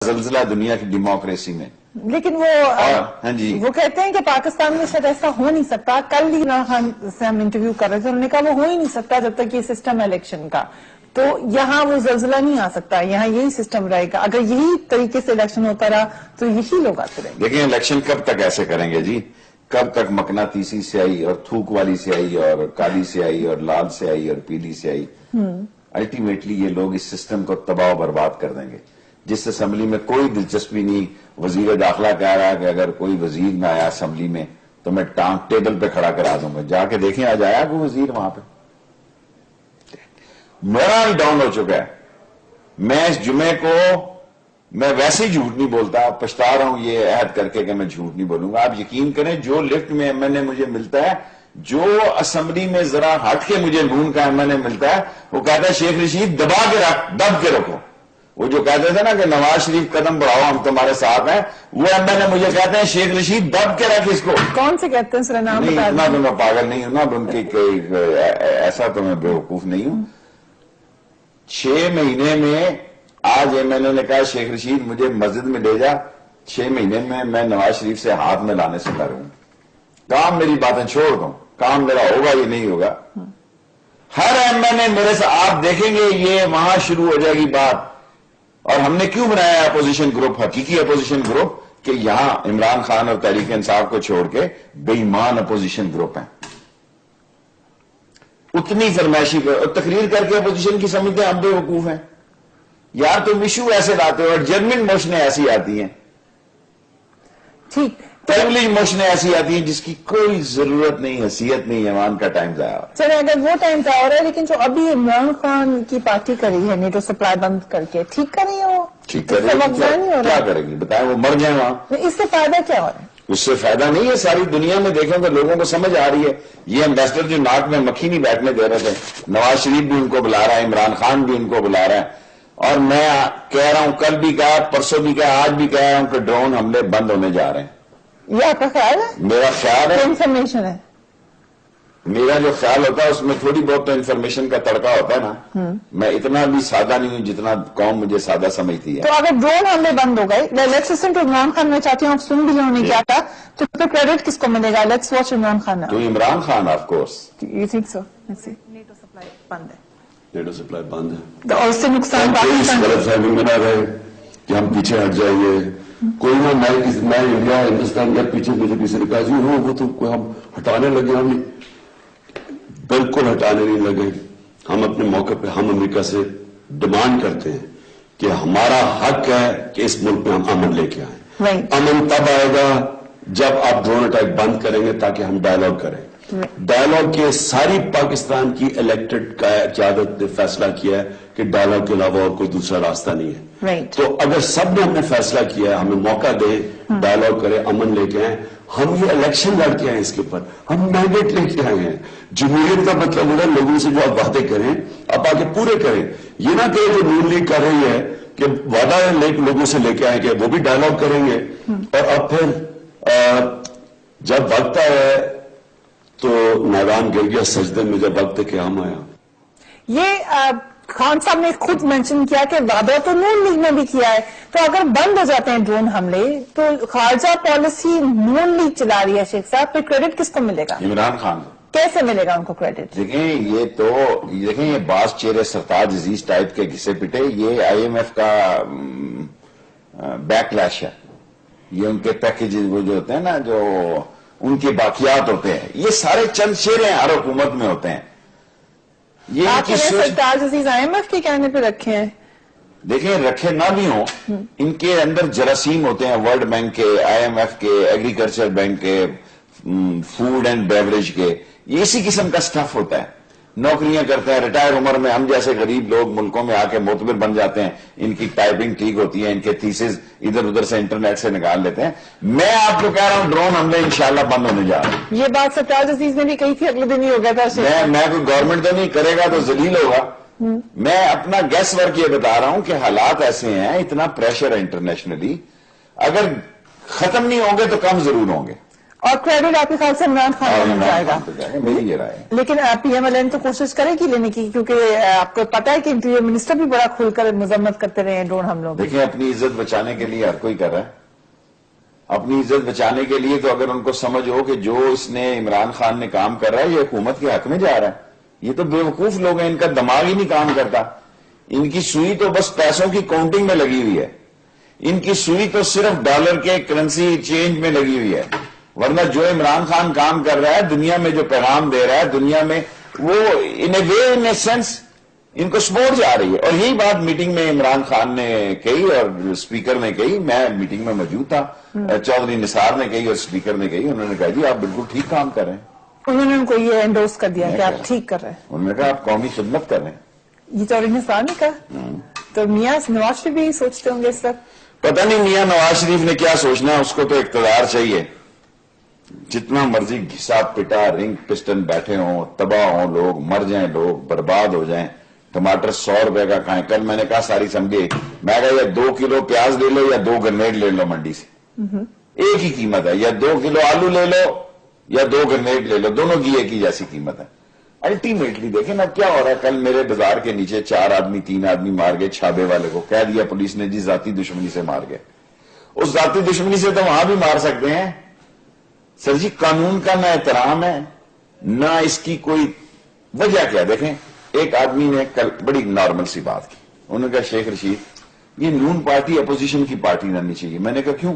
زلزلہ دنیا کی ڈیموکریسی میں. لیکن وہ ہاں جی وہ کہتے ہیں کہ پاکستان میں شاید ایسا ہو نہیں سکتا. کل ہی عمران خان سے ہم انٹرویو کر رہے تھے, انہوں نے کہا وہ ہو ہی نہیں سکتا جب تک یہ سسٹم الیکشن کا. تو یہاں وہ زلزلہ نہیں آ سکتا, یہاں یہی سسٹم رہے گا. اگر یہی طریقے سے الیکشن ہوتا رہا تو یہی لوگ آتے رہیں گے. دیکھیں الیکشن کب تک ایسے کریں گے جی, کب تک مقناطیسی سے آئی اور تھوک والی سے آئی اور کالی سے آئی اور لال سے آئی اور پیلی سے آئی. الٹیمیٹلی یہ لوگ اس سسٹم کو تباہ و برباد کر دیں گے. جس اسمبلی میں کوئی دلچسپی نہیں, وزیر داخلہ کہہ رہا ہے کہ اگر کوئی وزیر نہ آیا اسمبلی میں تو میں ٹانگ ٹیبل پہ کھڑا کرا دوں گا. جا کے دیکھیں آج آیا کوئی وزیر وہاں پہ. مورال ڈاؤن ہو چکا ہے. میں اس جمعے کو میں ویسے ہی جھوٹ نہیں بولتا, پچھتا رہا ہوں یہ عہد کر کے کہ میں جھوٹ نہیں بولوں گا. آپ یقین کریں جو لفٹ میں ایم این اے مجھے ملتا ہے, جو اسمبلی میں ذرا ہٹ کے مجھے نون کا ایم این اے ملتا ہے, وہ کہتا ہے شیخ رشید دبا کے رکھ, دب کے رکھو. وہ جو کہتے تھے نا کہ نواز شریف قدم بڑھاؤ ہم تمہارے ساتھ ہیں, وہ ایم این اے مجھے کہتے ہیں شیخ رشید دب کے رکھ اس کو. کون سے کہتے ہیں سر نام بتا اتنا تو میں پاگل نہیں ہوں نا, ان کی ایسا تو میں بیوقوف نہیں ہوں. 6 مہینے میں آج ایم این اے نے کہا شیخ رشید مجھے مسجد میں لے جا, 6 مہینے میں نواز شریف سے ہاتھ ملانے سے ڈروں. کام میری باتیں چھوڑ دوں, کام میرا ہوگا یہ نہیں ہوگا. ہر ایم این اے میرے سے آپ دیکھیں گے یہ وہاں شروع ہو جائے گی بات. اور ہم نے کیوں بنایا اپوزیشن گروپ, حقیقی اپوزیشن گروپ, کہ یہاں عمران خان اور تحریک انصاف کو چھوڑ کے بے ایمان اپوزیشن گروپ ہیں. اتنی فرمائشی اور تقریر کر کے اپوزیشن کی سمجھتے ہیں ہم بے وقوف ہیں. یار تم ایشو ایسے لاتے ہو اور جرمن موشنیں ایسی آتی ہیں, ٹھیک پریولیج موشنیں ایسی آتی ہیں جس کی کوئی ضرورت نہیں, حیثیت نہیں. ایمان کا ٹائم ضائع ہو. چلے اگر وہ ٹائم ضائع ہو رہا ہے, لیکن جو ابھی عمران خان کی پارٹی کری ہے نیٹو سپلائی بند کر کے, ٹھیک کر رہی ہے وہ, ٹھیک کرے گی, کیا کرے گی بتائیں, وہ مر جائیں وہاں. اس سے فائدہ کیا ہو رہا ہے؟ اس سے فائدہ نہیں ہے. ساری دنیا میں دیکھیں تو لوگوں کو سمجھ آ رہی ہے. یہ امبیسڈر جو ناک میں مکھی نہیں بیٹھنے دے رہے تھے, نواز شریف بھی ان کو بلا رہا ہے, عمران خان بھی ان کو بلا رہا ہے. اور میں کہہ رہا ہوں, کل بھی کہا, پرسوں بھی کہا, آج بھی کہہ رہا ہوں کہ ڈرون حملے بند ہونے جا رہے ہیں. یہ آپ کا خیال ہے؟ میرا خیال ہے, انفارمیشن ہے. میرا جو خیال ہوتا ہے اس میں تھوڑی بہت تو انفارمیشن کا تڑکا ہوتا ہے نا. میں اتنا بھی سادہ نہیں ہوں جتنا قوم مجھے سادہ سمجھتی ہے. تو اگر ڈرون حملے بند ہو گئے, let's listen to Imran Khan, میں چاہتی ہوں آپ سن بھی لیں انہوں نے کیا کہا, تو پھر کریڈٹ کس کو ملے گا؟ Let's watch Imran Khan. تو Imran Khan of course. You think so? NATO supply بند ہے, نیٹو سپلائی بند ہے, اور اس سے نقصان اس غلط فہمی میں نہ رہے کہ ہم پیچھے ہٹ جائیں گے. کوئی نہ, میں انڈیا ہندوستان کے پیچھے مجھے کسی نے کہا جی وہ تو ہم ہٹانے لگے. ہم بالکل ہٹانے نہیں لگے. ہم اپنے موقع پہ ہم امریکہ سے ڈیمانڈ کرتے ہیں کہ ہمارا حق ہے کہ اس ملک میں ہم امن لے کے آئیں. امن تب آئے گا جب آپ ڈرون اٹیک بند کریں گے تاکہ ہم ڈائیلاگ کریں. ڈائیلاگ کے ساری پاکستان کی الیکٹڈ قیادت نے فیصلہ کیا ہے کہ ڈائیلاگ کے علاوہ اور کوئی دوسرا راستہ نہیں ہے. تو اگر سب نے ہم نے فیصلہ کیا ہے, ہمیں موقع دے, ڈائیلاگ کرے, امن لے کے آئیں. ہم یہ الیکشن لڑ کے آئے, اس کے اوپر ہم مینڈیٹ لے کے آئے ہیں. جمہوریت کا مطلب ہوتا ہے لوگوں سے جو آپ وعدے کریں آپ آگے پورے کریں. یہ نہ کہ جو نون لیگ کر رہی ہے کہ وعدہ لوگوں سے لے کے آئیں کہ وہ بھی ڈائیلاگ کریں گے, اور اب پھر جب وقت آیا تو میدان گر گیا سجدے میں, جب وقت قیام آیا. یہ خان صاحب نے خود مینشن کیا کہ وعدہ تو نون لیگ نے بھی کیا ہے, تو اگر بند ہو جاتے ہیں ڈرون حملے تو خارجہ پالیسی نون لیگ چلا رہی ہے شیخ صاحب, پھر کریڈٹ کس کو ملے گا؟ عمران خان. کیسے ملے گا ان کو کریڈٹ؟ دیکھیں یہ باز چہرے سرتاج عزیز ٹائپ کے گھسے پٹے, یہ آئی ایم ایف کا بیک لیش ہے. یہ ان کے پیکیج وہ جو ہوتے ہیں نا, جو ان کے باقیات ہوتے ہیں, یہ سارے چند شیرے ہر حکومت میں ہوتے ہیں. یہ آپ نے سرتاج عزیز آئی ایم ایف کے کہنے پہ رکھے ہیں. دیکھیں رکھے نہ بھی ہوں, ان کے اندر جراثیم ہوتے ہیں, ورلڈ بینک کے, آئی ایم ایف کے, ایگریکلچر بینک کے, فوڈ اینڈ بیوریج کے, یہ اسی قسم کا سٹف ہوتا ہے. نوکریاں کرتے ہیں, ریٹائر عمر میں ہم جیسے غریب لوگ ملکوں میں آ کے معتبر بن جاتے ہیں. ان کی ٹائپنگ ٹھیک ہوتی ہے, ان کے تھیسز ادھر ادھر سے انٹرنیٹ سے نکال لیتے ہیں. میں آپ کو کہہ رہا ہوں ڈرون حملے انشاءاللہ بند ہونے جا رہے ہیں. یہ بات سرتاج عزیز نے بھی کہی تھی, اگلے دن ہی ہو گیا تھا. میں کوئی گورنمنٹ تو نہیں کرے گا تو ذلیل ہوگا. میں اپنا گیس ورک یہ بتا رہا ہوں کہ حالات ایسے ہیں, اتنا پریشر ہے انٹرنیشنلی, اگر ختم نہیں ہوں گے تو کم ضرور ہوں گے. اور کریڈٹ آپ کے خیال سے عمران خان کو مل جائے گا؟ میری یہ رائے ہے. لیکن پی ایم ایل این تو کوشش کرے گی لینے کی، کیونکہ آپ کو پتا ہے کہ انٹیریئر منسٹر بھی بڑا کھل کر مذمت کرتے رہے ہیں ڈرون حملوں کی. دیکھیں اپنی عزت بچانے کے لیے ہر کوئی کر رہا ہے. اپنی عزت بچانے کے لیے تو اگر ان کو سمجھ ہو کہ جو اس نے عمران خان نے کام کر رہا ہے یہ حکومت کے حق میں جا رہا ہے. یہ تو بے وقوف لوگ ہیں، ان کا دماغ ہی نہیں کام کرتا. ان کی سوئی تو بس پیسوں کی کاؤنٹنگ میں لگی ہوئی ہے. ان کی سوئی تو صرف ڈالر کے کرنسی چینج میں لگی ہوئی ہے. ورنہ جو عمران خان کام کر رہا ہے، دنیا میں جو پیغام دے رہا ہے، دنیا میں وہ ان اے وے ان اے سینس ان کو سپورٹ جا رہی ہے. اور یہی بات میٹنگ میں عمران خان نے کہی اور اسپیکر نے کہی. میں میٹنگ میں موجود تھا. چودھری نثار نے کہی اور اسپیکر نے کہی. انہوں نے کہا جی آپ بالکل ٹھیک کام کر رہے ہیں. انہوں نے ان کو یہ انڈورس کر دیا کہ آپ ٹھیک کر رہے ہیں. انہوں نے کہا آپ قومی خدمت کر رہے ہیں. یہ چودھری نثار نے کہا. تو میاں نواز شریف بھی یہی سوچتے ہوں گے اس وقت. پتہ نہیں میاں نواز شریف نے کیا سوچنا ہے. اس کو تو اقتدار چاہیے. جتنا مرضی گھسا پٹا رنگ پسٹن بیٹھے ہوں، تباہ ہوں لوگ، مر جائیں لوگ، برباد ہو جائیں. ٹماٹر 100 روپے کا کھائیں. کل میں نے کہا ساری سمجھے، میں کہا یا 2 کلو پیاز لے لو یا 2 گرنیڈ لے لو منڈی سے. ایک ہی قیمت ہے. یا 2 کلو آلو لے لو یا 2 گرنیڈ لے لو. دونوں کی ایک ہی جیسی قیمت ہے. الٹیمیٹلی دیکھیں نا کیا ہو رہا ہے. کل میرے بازار کے نیچے 4 آدمی 3 آدمی مار گئے. چھابے والے کو کہہ دیا پولیس نے جی ذاتی دشمنی سے مار گئے. اس ذاتی دشمنی سے تو وہاں بھی مار سکتے ہیں. سر جی قانون کا نہ احترام ہے نہ اس کی کوئی وجہ. کیا دیکھیں ایک آدمی نے کل بڑی نارمل سی بات کی. انہوں نے کہا شیخ رشید یہ نون پارٹی اپوزیشن کی پارٹی نہ ہونی چاہیے. میں نے کہا کیوں؟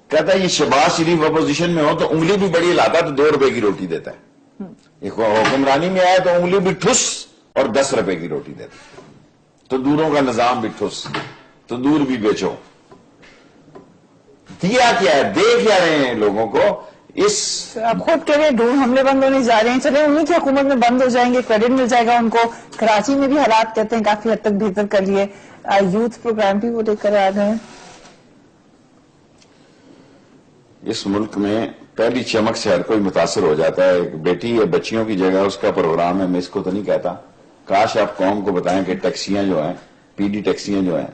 کہتا ہے یہ شہباز شریف اپوزیشن میں ہو تو انگلی بھی بڑی لاتا تو 2 روپے کی روٹی دیتا ہے. ایک حکمرانی میں آیا تو انگلی بھی ٹھس اور 10 روپے کی روٹی دیتا. تو دوروں کا نظام بھی ٹھس تو دور بھی بیچو. دیا کیا ہے؟ دے کیا رہے ہیں لوگوں کو؟ اس آپ خود کہہ رہے ہیں ڈرون حملے بند ہونے جا رہے ہیں. چلے انہیں کی حکومت میں بند ہو جائیں گے، کریڈٹ مل جائے گا ان کو. کراچی میں بھی حالات کہتے ہیں کافی حد تک بہتر کر لیے. یوتھ پروگرام بھی وہ لے کر آ گئے ہیں. اس ملک میں پہلی چمک سے ہر کوئی متاثر ہو جاتا ہے. ایک بیٹی یا بچیوں کی جگہ اس کا پروگرام ہے. میں اس کو تو نہیں کہتا. کاش آپ قوم کو بتائیں کہ ٹیکسیاں جو ہیں، پی ڈی ٹیکسیاں جو ہیں،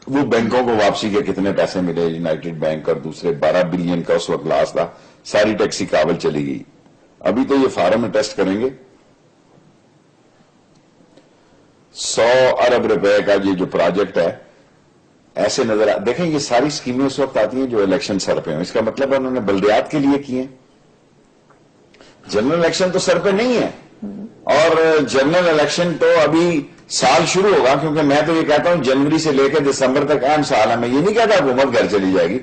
وہ بینکوں کو واپسی کے کتنے پیسے ملے. یونائٹڈ بینک اور دوسرے 12 بلین کا اس وقت لاس تھا. ساری ٹیکسی کابل چلی گئی. ابھی تو یہ فارم میں ٹیسٹ کریں گے. 100 ارب روپے کا یہ جو پروجیکٹ ہے ایسے نظر دیکھیں یہ ساری اسکیمیں اس وقت آتی ہیں جو الیکشن سر پہ ہیں. اس کا مطلب ہے انہوں نے بلدیات کے لیے کی ہیں. جنرل الیکشن تو سر پہ نہیں ہے. اور جنرل الیکشن تو ابھی سال شروع ہوگا. کیونکہ میں تو یہ کہتا ہوں جنوری سے لے کے دسمبر تک اہم سال ہے. میں یہ نہیں کہتا حکومت گھر چلی جائے گی،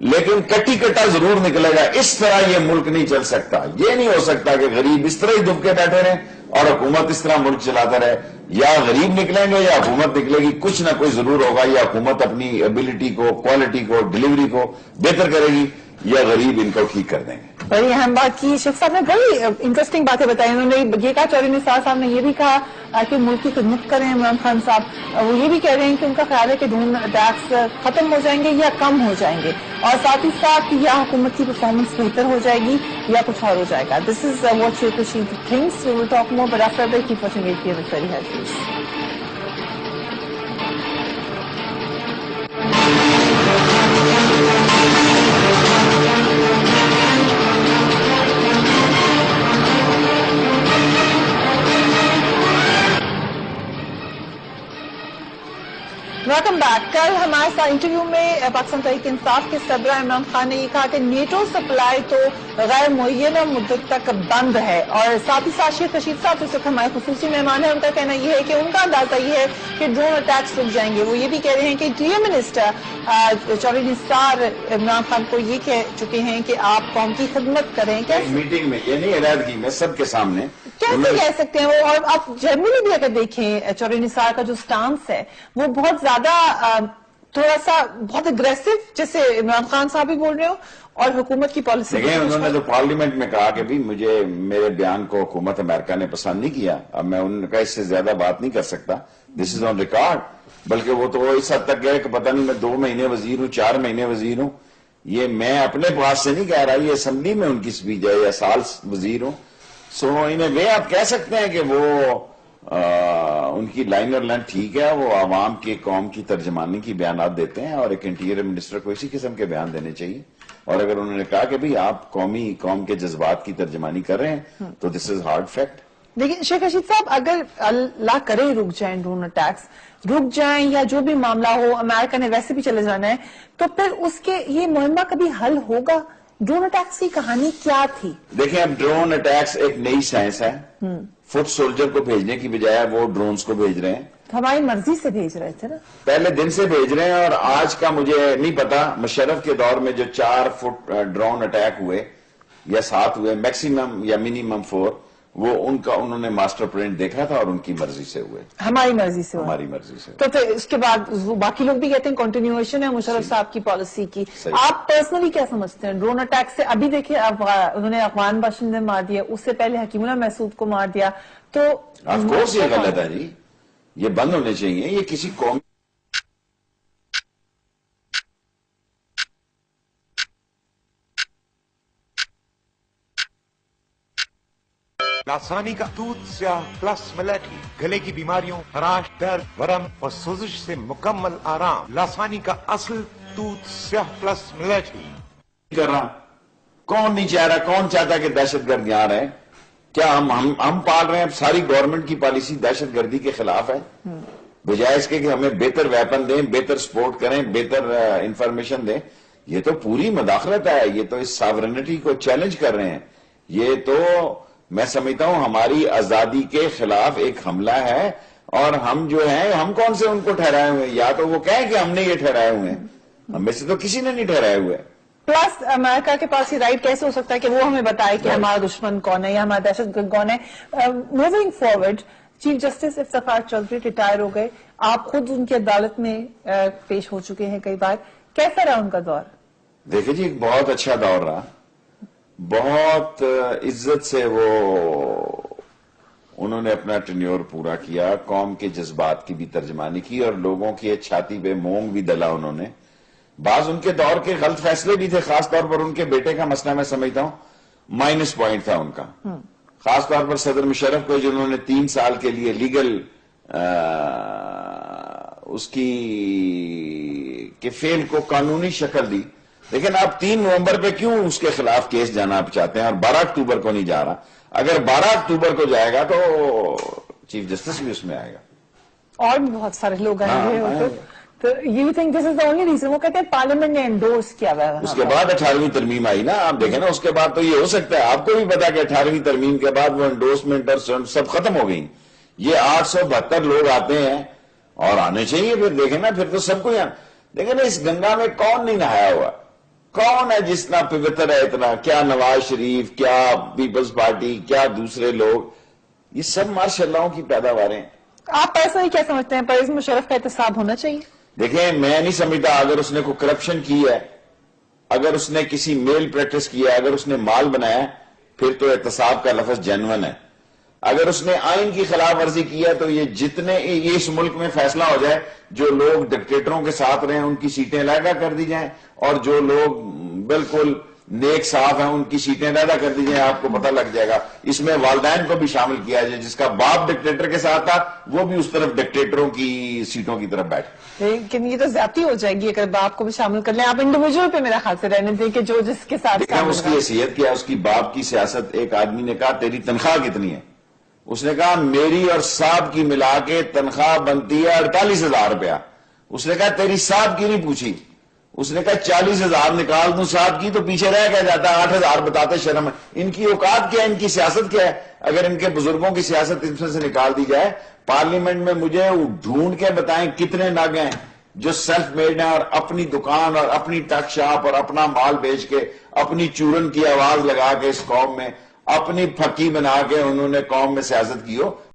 لیکن کٹی کٹا ضرور نکلے گا. اس طرح یہ ملک نہیں چل سکتا. یہ نہیں ہو سکتا کہ غریب اس طرح ہی دب کے بیٹھے رہیں اور حکومت اس طرح ملک چلاتا رہے. یا غریب نکلیں گے یا حکومت نکلے گی. کچھ نہ کوئی ضرور ہوگا. یا حکومت اپنی ایبلٹی کو، کوالٹی کو، ڈلیوری کو بہتر کرے گی یا غریب ان کو ٹھیک کر دیں گے. بڑی اہم بات کی. شیخ صاحب نے بڑی انٹرسٹنگ باتیں بتائی. انہوں نے یہ کہا، چودھری نثار صاحب نے یہ بھی کہا کہ ملک کی خدمت کریں عمران خان صاحب. وہ یہ بھی کہہ رہے ہیں کہ ان کا خیال ہے کہ ڈرون اٹیکس ختم ہو جائیں گے یا کم ہو جائیں گے، اور ساتھ ہی ساتھ یا حکومت کی پرفارمنس بہتر ہو جائے گی یا کچھ اور ہو جائے گا. دس is what Sheikh Rashid thanks. We will talk more but after break. Keep watching APN with Ferry Hafiz. Welcome back. کل ہمارے ساتھ انٹرویو میں پاکستان تحریک انصاف کے صدر عمران خان نے یہ کہا کہ نیٹو سپلائی تو غیر معینہ مدت تک بند ہے. اور ساتھ ہی ساتھ شیخ رشید صاحب اس وقت ہمارے خصوصی مہمان ہیں. ان کا کہنا یہ ہے کہ ان کا اندازہ یہ ہے کہ ڈرون اٹیکس رک جائیں گے. وہ یہ بھی کہہ رہے ہیں کہ ڈی ایم منسٹر چودھری نثار عمران خان کو یہ کہہ چکے ہیں کہ آپ قوم کی خدمت کریں. میٹنگ میں یہ نہیں ہدایت کی میں سب کے سامنے کیسے کہہ سکتے ہیں وہ؟ اور آپ جرمنی بھی اگر دیکھیں چودھری نثار کا جو سٹانس ہے وہ بہت زیادہ تھوڑا سا بہت اگریسو، جیسے عمران خان صاحب بھی بول رہے ہو، اور حکومت کی پالیسی. دیکھیں انہوں نے تو پارلیمنٹ میں کہا کہ بھی مجھے میرے بیان کو حکومت امریکہ نے پسند نہیں کیا. اب میں انہوں نے کہا اس سے زیادہ بات نہیں کر سکتا. دس از آن ریکارڈ. بلکہ وہ تو اس حد تک گئے کہ پتہ نہیں میں 2 مہینے وزیر ہوں، 4 مہینے وزیر ہوں. یہ میں اپنے پاس سے نہیں کہہ رہا، یہ اسمبلی میں ان کی سپیچ ہے، یا سال وزیر ہوں. سو ان اے وے آپ کہہ سکتے ہیں کہ وہ ان کی لائن اور لائن ٹھیک ہے, وہ عوام کے قوم کی ترجمانی کی بیانات دیتے ہیں, اور ایک انٹیریئر منسٹر کو اسی قسم کے بیان دینے چاہیے. اور اگر انہوں نے کہا کہ بھئی آپ قوم کے جذبات کی ترجمانی کر رہے ہیں تو دس از ہارڈ فیکٹ. لیکن شیخ رشید صاحب, اگر اللہ کرے رک جائیں ڈرون اٹیکس رک جائیں یا جو بھی معاملہ ہو, امریکہ نے ویسے بھی چلے جانا ہے, تو پھر اس کے یہ مہمہ کبھی حل ہوگا؟ ڈرون اٹیکس کی کہانی کیا تھی؟ دیکھیں, اب ڈرون اٹیکس ایک نئی سائنس ہے. فٹ سولجر کو بھیجنے کی بجائے وہ ڈرونز کو بھیج رہے ہیں. ہماری مرضی سے بھیج رہے تھے نا, پہلے دن سے بھیج رہے ہیں. اور آج کا مجھے نہیں پتا, مشرف کے دور میں جو 4 فٹ ڈرون اٹیک ہوئے یا 7 ہوئے, میکسیمم یا منیمم 4, وہ انہوں نے ماسٹر پلان دیکھا تھا اور ان کی مرضی سے ہوئے. ہماری مرضی سے ہماری مرضی سے. تو پھر اس کے بعد باقی لوگ بھی کہتے ہیں کنٹینیویشن ہے مشرف صاحب کی پالیسی کی. آپ پرسنلی کیا سمجھتے ہیں ڈرون اٹیک سے؟ ابھی دیکھیں انہوں نے افغان باشندے مار دیا, اس سے پہلے حکیم اللہ محسود کو مار دیا. تو آف کورس یہ غلط ہے جی, یہ بند ہونے چاہیے. یہ کسی قوم لاسانی کا دودھ سیاہ پلس ملیٹی, گلے کی بیماریوں, خراش, درد, ورم اور سوزش سے مکمل آرام. لاسانی کا اصل دودھ سیاہ پلس ملیٹی. کر رہا, کون نہیں چاہ رہا, کون چاہتا کہ دہشت گرد یہاں رہے؟ کیا ہم پال رہے ہیں؟ ساری گورنمنٹ کی پالیسی دہشت گردی کے خلاف ہے, بجائے اس کے کہ ہمیں بہتر ویپن دیں, بہتر سپورٹ کریں, بہتر انفارمیشن دیں. یہ تو پوری مداخلت ہے, یہ تو اس ساورنٹی کو چیلنج کر رہے ہیں. یہ تو میں سمجھتا ہوں ہماری آزادی کے خلاف ایک حملہ ہے. اور ہم جو ہیں, ہم کون سے ان کو ٹھہرائے ہوئے ہیں؟ یا تو وہ کہیں کہ ہم نے یہ ٹھہرائے ہوئے ہیں, ہم میں سے تو کسی نے نہیں ٹھہرائے ہوئے. پلس امریکہ کے پاس یہ رائٹ کیسے ہو سکتا ہے کہ وہ ہمیں بتائے کہ ہمارا دشمن کون ہے یا ہمارا دہشت گرد کون ہے؟ Moving forward, chief justice Iftikhar Chaudhry retire ہو گئے, آپ خود ان کی عدالت میں پیش ہو چکے ہیں کئی بار. کیسا رہا ان کا دور؟ دیکھیں جی, ایک بہت اچھا دور رہا. بہت عزت سے انہوں نے اپنا ٹینیور پورا کیا, قوم کے جذبات کی بھی ترجمانی کی اور لوگوں کی چھاتی پہ مونگ بھی دلا انہوں نے. بعض ان کے دور کے غلط فیصلے بھی تھے, خاص طور پر ان کے بیٹے کا مسئلہ میں سمجھتا ہوں مائنس پوائنٹ تھا ان کا, خاص طور پر صدر مشرف کو, جنہوں نے 3 سال کے لیے لیگل اس کی فیل کو قانونی شکل دی. لیکن آپ 3 نومبر پہ کیوں اس کے خلاف کیس جانا آپ چاہتے ہیں اور 12 اکتوبر کو نہیں جا رہا؟ اگر 12 اکتوبر کو جائے گا تو چیف جسٹس بھی اس میں آئے گا, اور بھی بہت سارے لوگ آئیں گے. تو you think this is the only reason? وہ کہتے ہیں پارلیمنٹ نے انڈورس کیا ہوا ہے. اس کے بعد 18ویں ترمیم آئی نا, آپ دیکھیں نا, اس کے بعد تو یہ ہو سکتا ہے, آپ کو بھی پتا کہ 18ویں ترمیم کے بعد وہ انڈورسمنٹ اور سب ختم ہو گئی. یہ 872 لوگ آتے ہیں اور آنے چاہیے. پھر دیکھیں نا, پھر تو سب کو دیکھیں نا, اس گنگا میں کون نہیں نہایا ہوا؟ کون ہے جس طرح پوتر ہے اتنا؟ کیا نواز شریف, کیا پیپلز پارٹی, کیا دوسرے لوگ, یہ سب ماشاء اللہ کی پیداواریں. آپ ایسا ہی کیا سمجھتے ہیں پرویز مشرف کا احتساب ہونا چاہیے؟ دیکھیں, میں نہیں سمجھتا. اگر اس نے کوئی کرپشن کی ہے, اگر اس نے کسی میل پریکٹس کیا ہے, اگر اس نے مال بنایا, پھر تو احتساب کا لفظ جینون ہے. اگر اس نے آئین کی خلاف ورزی کی ہے تو یہ اس ملک میں فیصلہ ہو جائے, جو لوگ ڈکٹیٹروں کے ساتھ رہے ہیں ان کی سیٹیں علیحدہ کر دی جائیں, اور جو لوگ بالکل نیک صاف ہیں ان کی سیٹیں علیحدہ کر دی جائیں. آپ کو پتہ لگ جائے گا. اس میں والدین کو بھی شامل کیا جائے, جس کا باپ ڈکٹیٹر کے ساتھ تھا وہ بھی اس طرف ڈکٹیٹروں کی سیٹوں کی طرف بیٹھے. لیکن یہ تو زیادتی ہو جائے گی اگر باپ کو بھی شامل کر لیں. آپ انڈیویجول پہ میرا خیال سے رہنے دیں کہ جو جس کے ساتھ اس کی حیثیت کیا, اس کی باپ کی سیاست. ایک آدمی نے کہا تیری تنخواہ کتنی ہے؟ اس نے کہا میری اور صاحب کی ملا کے تنخواہ بنتی ہے 48,000 روپیہ. اس نے کہا تیری صاحب کی نہیں پوچھی. اس نے کہا 40,000 نکال دوں صاحب کی, تو پیچھے رہ گیا جاتا ہے 8,000 بتاتے شرم ہے. ان کی اوقات کیا ہے, ان کی سیاست کیا ہے؟ اگر ان کے بزرگوں کی سیاست ان سے نکال دی جائے, پارلیمنٹ میں مجھے ڈھونڈ کے بتائیں کتنے نگ ہیں جو سیلف میڈ ہیں اور اپنی دکان اور اپنی ٹک شاپ اور اپنا مال بیچ کے, اپنی چورن کی آواز لگا کے اس قوم میں اپنی پھکی بنا کے انہوں نے قوم میں سیاست کی ہو.